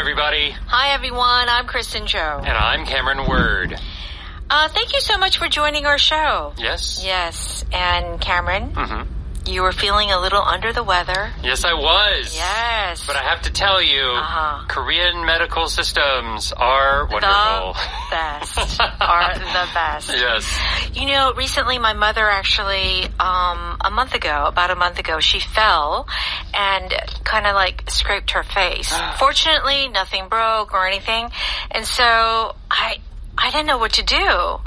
everybody. Hi, everyone. I'm Kristen Joe. And I'm Cameron Word. Thank you so much for joining our show. Yes. Yes. And Cameron, you were feeling a little under the weather. Yes, I was. Yes. But I have to tell you, Korean medical systems are wonderful. The best. Are the best. Yes. You know, recently my mother actually, about a month ago, she fell and kind of like scraped her face. Fortunately, nothing broke or anything. And so I didn't know what to do.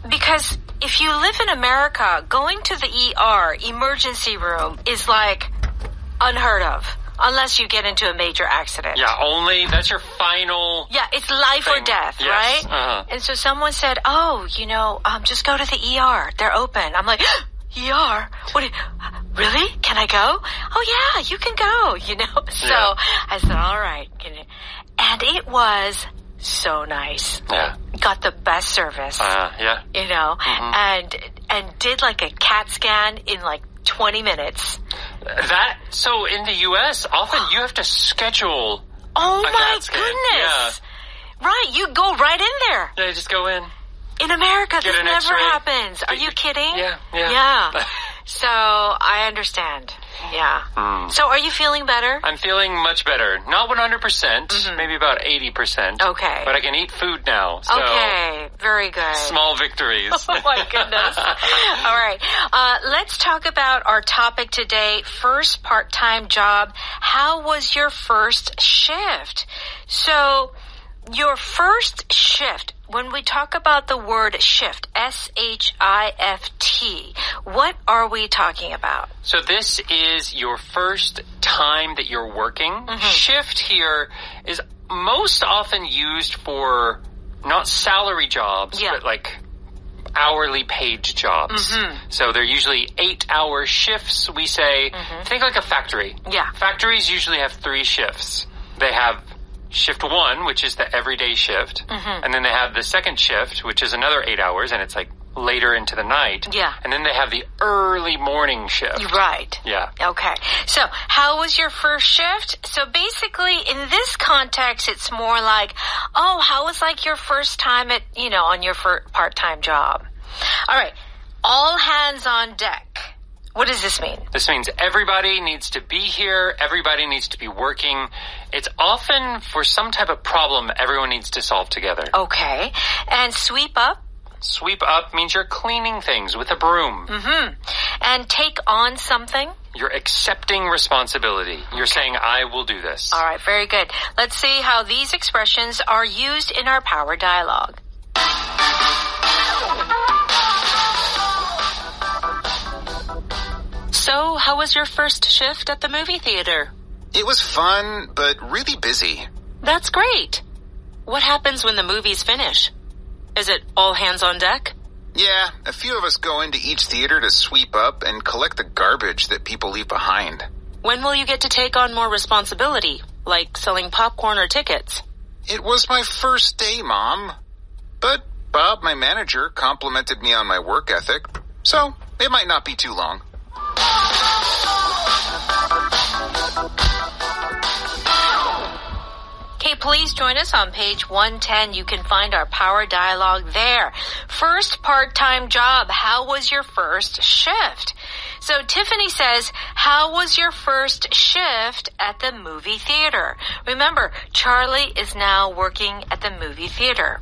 Because if you live in America, going to the ER, emergency room, is like unheard of. Unless you get into a major accident. Yeah, that's your final... Yeah, it's life thing. or death, yes. right? Uh-huh. And so someone said, just go to the ER. They're open. I'm like, ER? Really? Can I go? Oh, yeah, you can go, So I said, all right. And it was so nice. Yeah. Got the best service. Yeah. And did like a CAT scan in like 20 minutes. So in the U.S., often you have to schedule Oh a my CAT scan. goodness. Yeah. Right, you go right in there. Yeah, just go in. In America, Get this an never X-ray. happens. Are you kidding? Yeah. So I understand. Yeah. So are you feeling better? I'm feeling much better. Not 100%, maybe about 80%. Okay. But I can eat food now. So Okay, very good. small victories. Oh my goodness. All right. Let's talk about our topic today, first part-time job. How was your first shift? So your first shift, when we talk about the word shift, shift, what are we talking about? So this is your first time that you're working. Shift here is most often used for not salary jobs, but like hourly paid jobs. So they're usually 8-hour shifts, we say. Think like a factory. Yeah. Factories usually have 3 shifts. They have shift 1, which is the everyday shift. And then they have the second shift, which is another 8 hours, and it's like later into the night. Yeah. And then they have the early morning shift. Right. Yeah. Okay. So how was your first shift? So basically in this context, it's more like, how was like your first time at, on your part-time job? All right. All hands on deck. What does this mean? This means everybody needs to be here. Everybody needs to be working. It's often for some type of problem everyone needs to solve together. Okay. And sweep up? Sweep up means you're cleaning things with a broom. And take on something? You're accepting responsibility. You're saying, I will do this. All right, very good. Let's see how these expressions are used in our power dialogue. So, how was your first shift at the movie theater? It was fun, but really busy. That's great. What happens when the movies finish? Is it all hands on deck? Yeah, a few of us go into each theater to sweep up and collect the garbage that people leave behind. When will you get to take on more responsibility, like selling popcorn or tickets? It was my first day, Mom. But Bob, my manager, complimented me on my work ethic, so it might not be too long. Okay, please join us on page 110. You can find our power dialogue there. First part-time job. How was your first shift? So Tiffany says, how was your first shift at the movie theater? Remember, Charlie is now working at the movie theater.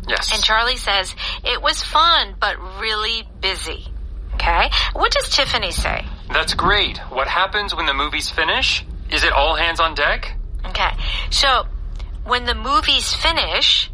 Yes. And Charlie says, it was fun, but really busy. Okay? What does Tiffany say? That's great. What happens when the movies finish? Is it all hands on deck? Okay. So, when the movies finish,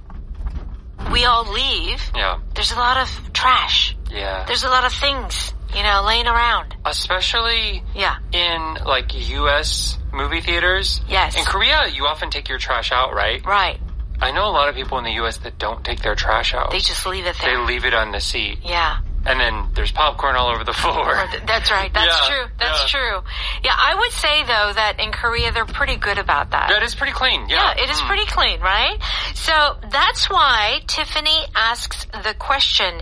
we all leave. Yeah. There's a lot of trash. Yeah. There's a lot of things, laying around. Especially Yeah. in, like, U.S. movie theaters. Yes. In Korea, you often take your trash out, right? Right. I know a lot of people in the U.S. that don't take their trash out. They just leave it there. They leave it on the seat. Yeah. And then there's popcorn all over the floor. That's right. That's true. That's true. Yeah, I would say, though, that in Korea, they're pretty good about that. That is pretty clean. Yeah, it is pretty clean, right? So that's why Tiffany asks the question,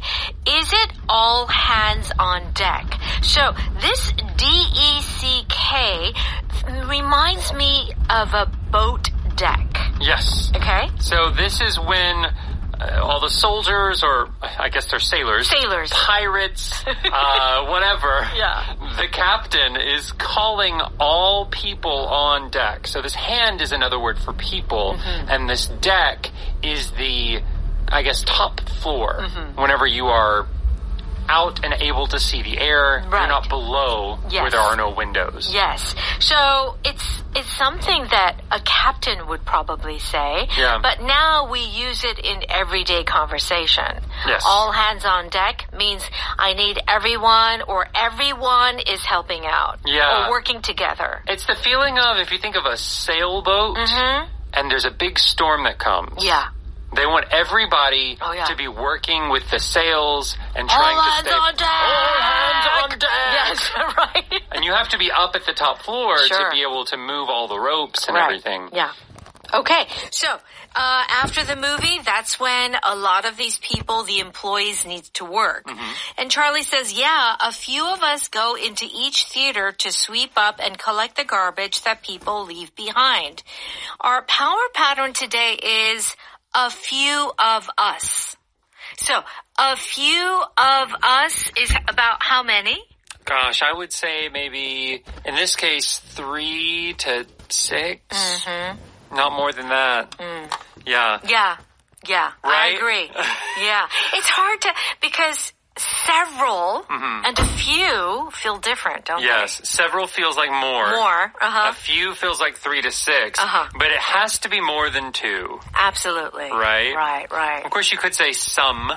is it all hands on deck? So this DECK reminds me of a boat deck. Yes. Okay. So this is when all the soldiers, or I guess they're sailors. Pirates, whatever. Yeah. The captain is calling all people on deck. So this hand is another word for people. And this deck is the, I guess, top floor. Whenever you are out and able to see the air, right. You're not below where there are no windows. Yes. So it's something that a captain would probably say. Yeah. But now we use it in everyday conversation. Yes. All hands on deck means I need everyone, or everyone is helping out. Yeah. Or working together. It's the feeling of, if you think of a sailboat and there's a big storm that comes. Yeah. They want everybody to be working with the sails and trying all to hands stay... on deck! All hands on deck! Yes, right. And you have to be up at the top floor to be able to move all the ropes and everything. Yeah. Okay, so after the movie, that's when a lot of these people, the employees, need to work. And Charlie says, yeah, a few of us go into each theater to sweep up and collect the garbage that people leave behind. Our power pattern today is a few of us. So, a few of us is about how many? Gosh, I would say maybe, in this case, 3 to 6. Not more than that. Yeah. Yeah. Right? I agree. Yeah. It's hard to, because several and a few feel different, don't they? Yes. Several feels like more. More. A few feels like 3 to 6. But it has to be more than 2. Absolutely. Right? Right. Of course, you could say some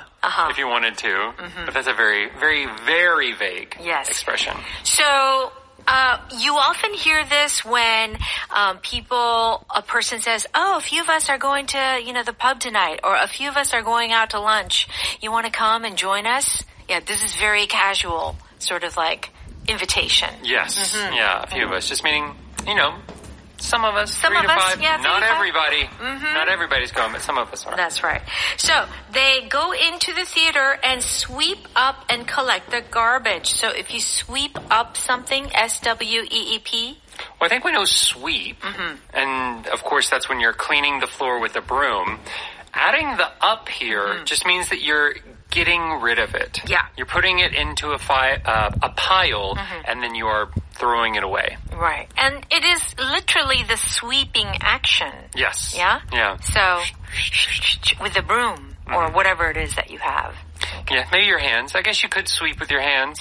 if you wanted to. But that's a very, very, very vague expression. So, you often hear this when a person says, oh, a few of us are going to, the pub tonight, or a few of us are going out to lunch. You want to come and join us? Yeah, this is very casual, sort of like invitation. Yes. Yeah, a few of us. Just meaning, some of us, some 3 of to us, 5. yeah, Not everybody. Not everybody's going, but some of us are. That's right. So they go into the theater and sweep up and collect the garbage. So if you sweep up something, S-W-E-E-P. Well, I think we know sweep. And of course, that's when you're cleaning the floor with a broom. Adding the up here just means that you're getting rid of it. Yeah. You're putting it into a pile, and then you are throwing it away. Right. And it is literally the sweeping action. Yes. Yeah? Yeah. So, with the broom, or whatever it is that you have. Okay. Yeah, maybe your hands. I guess you could sweep with your hands.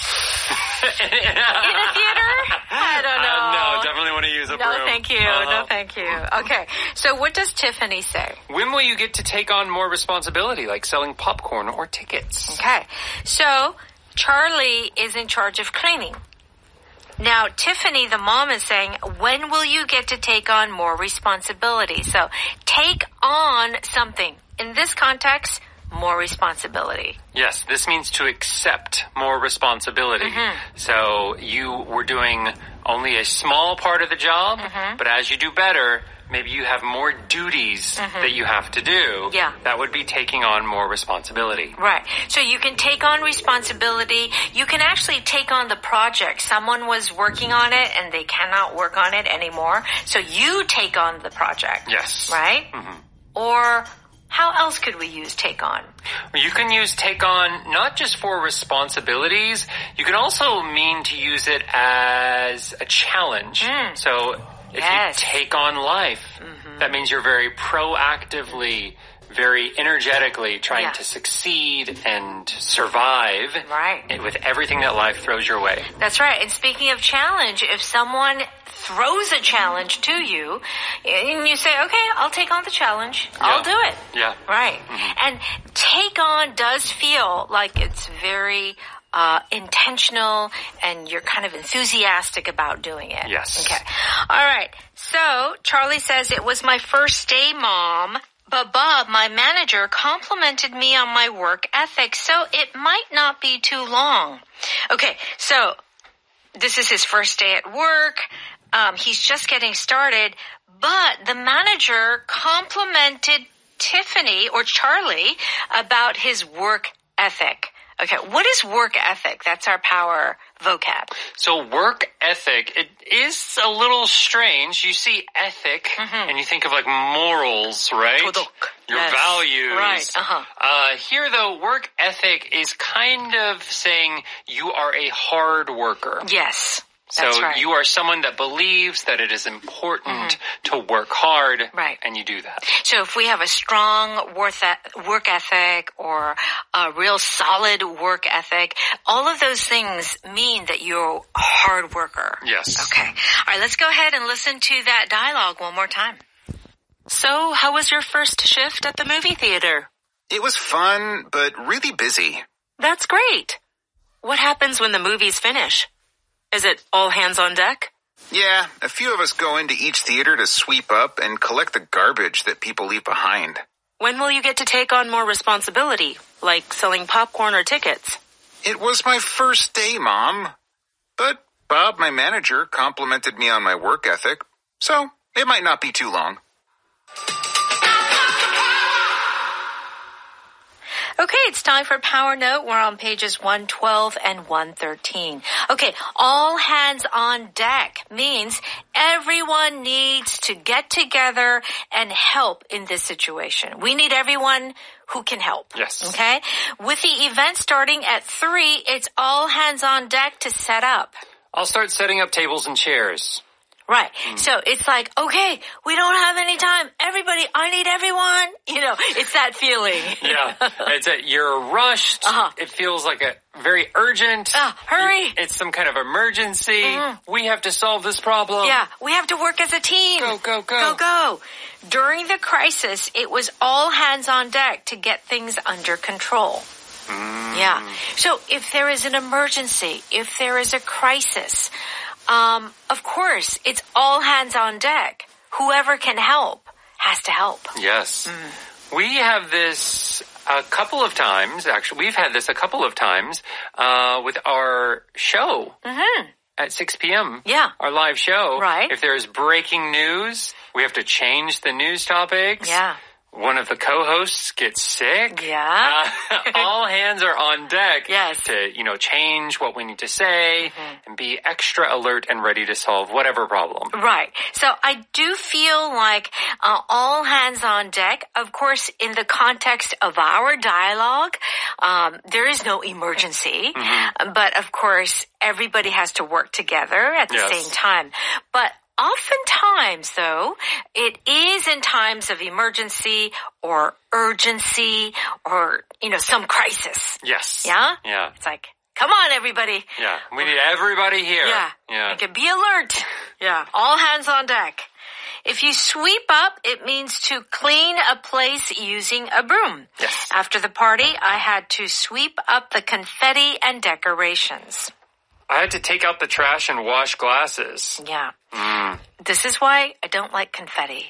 In a theater? I don't know. No, definitely want to use a broom. No, thank you. No, thank you. Okay. So what does Tiffany say? When will you get to take on more responsibility, like selling popcorn or tickets? Okay. So Charlie is in charge of cleaning. Now, Tiffany, the mom, is saying, when will you get to take on more responsibility? So take on something. In this context, more responsibility. Yes, this means to accept more responsibility. So you were doing only a small part of the job, but as you do better, maybe you have more duties that you have to do. Yeah. That would be taking on more responsibility. Right. So you can take on responsibility. You can actually take on the project. Someone was working on it and they cannot work on it anymore. So you take on the project. Yes. Right? Or how else could we use take on? You can use take on not just for responsibilities. You can also mean to use it as a challenge. So if you take on life, that means you're very proactively, very energetically trying to succeed and survive with everything that life throws your way. That's right. And speaking of challenge, if someone throws a challenge to you, and you say, okay, I'll take on the challenge. I'll do it. Yeah. Right. And take on does feel like it's very intentional, and you're kind of enthusiastic about doing it. Yes. Okay. All right. So Charlie says, it was my first day, Mom. But Bob, my manager, complimented me on my work ethic, so it might not be too long. Okay, so this is his first day at work. He's just getting started, but the manager complimented Tiffany or Charlie about his work ethic. Okay, what is work ethic? That's our power vocab. So work ethic, it is a little strange. You see ethic and you think of like morals, right? 도덕. Your Yes. values. Right. Here though, work ethic is kind of saying you are a hard worker. Yes. So That's right. you are someone that believes that it is important to work hard. Right. And you do that. So if we have a strong work ethic or a real solid work ethic, all of those things mean that you're a hard worker. Yes. Okay. All right, let's go ahead and listen to that dialogue one more time. So, how was your first shift at the movie theater? It was fun, but really busy. That's great. What happens when the movies finish? Is it all hands on deck? Yeah, a few of us go into each theater to sweep up and collect the garbage that people leave behind. When will you get to take on more responsibility, like selling popcorn or tickets? It was my first day, Mom. But Bob, my manager, complimented me on my work ethic, so it might not be too long. Okay, it's time for Power Note. We're on pages 112 and 113. Okay, all hands on deck means everyone needs to get together and help in this situation. We need everyone who can help. Yes. Okay? With the event starting at 3, it's all hands on deck to set up. I'll start setting up tables and chairs. Right. So it's like, okay, we don't have any time. Everybody, I need everyone. You know, it's that feeling. Yeah. You're rushed. It feels like a very urgent. Hurry. It's some kind of emergency. We have to solve this problem. Yeah. We have to work as a team. Go, go, go. Go, go. During the crisis, it was all hands on deck to get things under control. Yeah. So if there is an emergency, if there is a crisis, of course, it's all hands on deck. Whoever can help has to help. Yes. We have this a couple of times, actually. We've had this a couple of times with our show at 6 p.m. Yeah. Our live show. Right. If there's breaking news, we have to change the news topics. Yeah. One of the co-hosts gets sick. Yeah. All hands are on deck Yes. to, change what we need to say and be extra alert and ready to solve whatever problem. Right. So I do feel like all hands on deck, of course, in the context of our dialogue, there is no emergency. But of course, everybody has to work together at the Yes. same time. But oftentimes, though, it is in times of emergency or urgency or, some crisis. Yes. Yeah? Yeah. It's like, come on, everybody. Yeah. We need everybody here. Yeah. Yeah. Like, be alert. Yeah. All hands on deck. If you sweep up, it means to clean a place using a broom. Yes. After the party, I had to sweep up the confetti and decorations. I had to take out the trash and wash glasses. Yeah. This is why I don't like confetti.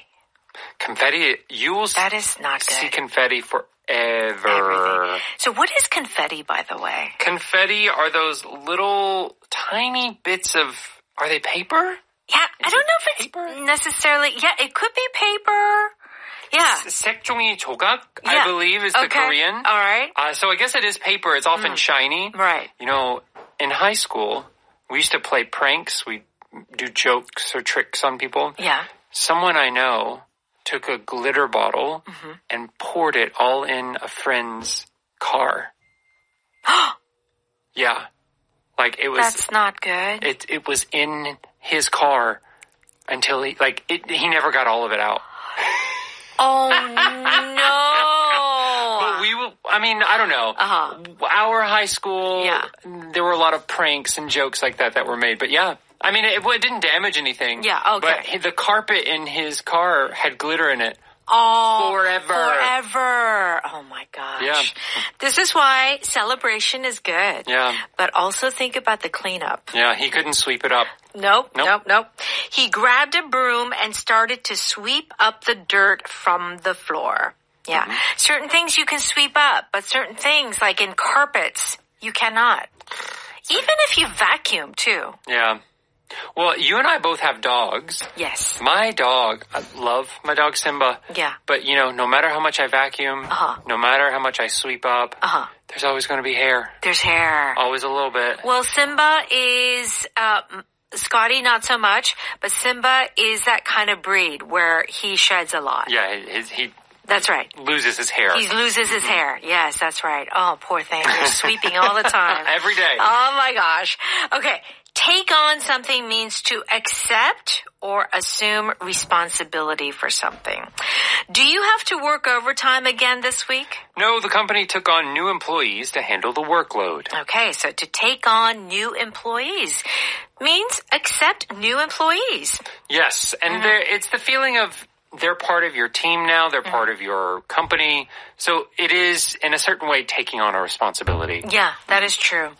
Confetti, you will That is not see good. confetti forever. Everything. So what is confetti, by the way? Confetti are those little tiny bits of, are they paper? Yeah, I don't know if it's paper? necessarily, yeah, it could be paper. Yeah. 색종이 조각, I Yeah. believe, is the Okay. Korean. All right. So I guess it is paper. It's often shiny. Right. In high school, we used to play pranks. We do jokes or tricks on people. Yeah. Someone I know took a glitter bottle and poured it all in a friend's car. Yeah. Like it was, That's not good. it was in his car until he never got all of it out. Oh, no. But I don't know. Our high school, Yeah. there were a lot of pranks and jokes like that were made. But yeah, it didn't damage anything. Yeah, okay. But the carpet in his car had glitter in it. Oh, Forever. Oh my gosh. Yeah. This is why celebration is good. Yeah. But also think about the cleanup. Yeah, he couldn't sweep it up. Nope. Nope. He grabbed a broom and started to sweep up the dirt from the floor. Yeah. Certain things you can sweep up, but certain things, like in carpets, you cannot. Even if you vacuum, too. Yeah. Well, you and I both have dogs. Yes. My dog, I love my dog Simba. Yeah. But, no matter how much I vacuum, no matter how much I sweep up, there's always going to be hair. There's hair. Always a little bit. Well, Simba is... Scotty, not so much, but Simba is that kind of breed where he sheds a lot. Yeah, he that's right. Loses his hair. He loses his hair. Yes, that's right. Oh, poor thing. You're sweeping all the time. Every day. Oh my gosh. Okay. Take on something means to accept or assume responsibility for something. Do you have to work overtime again this week? No, the company took on new employees to handle the workload. Okay, so to take on new employees means accept new employees. Yes, and it's the feeling of they're part of your team now, they're part of your company. So it is, in a certain way, taking on a responsibility. Yeah, that is true.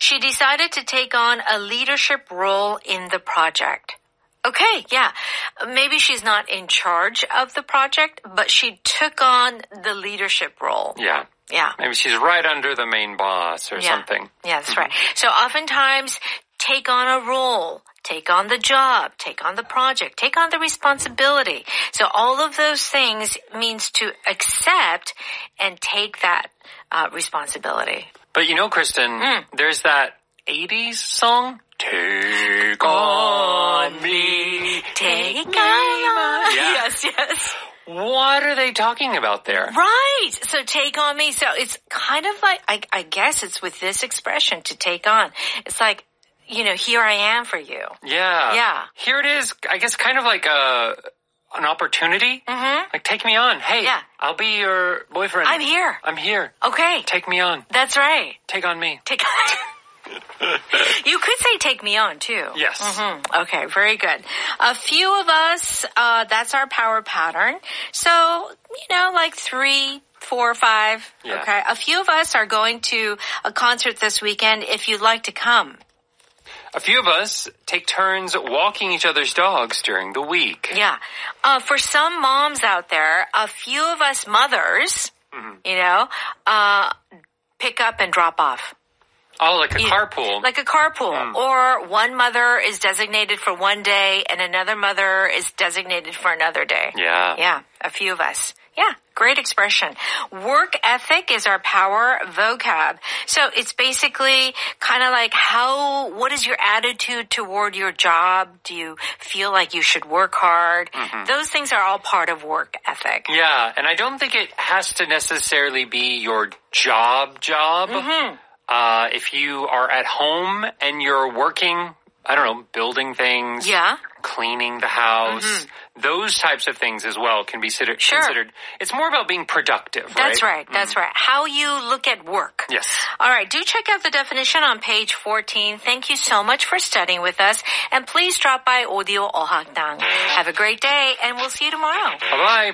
She decided to take on a leadership role in the project. Okay, yeah. Maybe she's not in charge of the project, but she took on the leadership role. Yeah. Yeah. Maybe she's right under the main boss or something. Yeah, that's right. So oftentimes, take on a role. Take on the job, take on the project, take on the responsibility. So all of those things means to accept and take that responsibility. But Kristen, there's that 80s song, Take On Me. Take on me. Yeah. Yes. What are they talking about there? Right. So take on me. So it's kind of like, I guess it's with this expression, to take on. It's like, here I am for you. Yeah. Yeah. Here it is, I guess, kind of like an opportunity. Mm-hmm. Like, take me on. Hey, I'll be your boyfriend. I'm here. I'm here. Okay. Take me on. That's right. Take on me. Take on. You could say take me on, too. Yes. Mm-hmm. Okay, very good. A few of us, that's our power pattern. So, like 3, 4, 5. Yeah. Okay. A few of us are going to a concert this weekend if you'd like to come. A few of us take turns walking each other's dogs during the week. Yeah. For some moms out there, a few of us mothers, pick up and drop off. Oh, like a carpool. Like a carpool. Or one mother is designated for one day and another mother is designated for another day. Yeah. Yeah. A few of us. Yeah. Great expression. Work ethic is our power vocab. So it's basically kind of like what is your attitude toward your job? Do you feel like you should work hard? Mm-hmm. Those things are all part of work ethic. Yeah. And I don't think it has to necessarily be your job. Mm-hmm. If you are at home and you're working, I don't know, building things. Yeah. Cleaning the house. Mm-hmm. Those types of things as well can be considered. It's more about being productive, right? That's right. That's right. How you look at work. Yes. All right. Do check out the definition on page 14. Thank you so much for studying with us. And please drop by Audio Ohakdang. Have a great day, and we'll see you tomorrow. Bye-bye.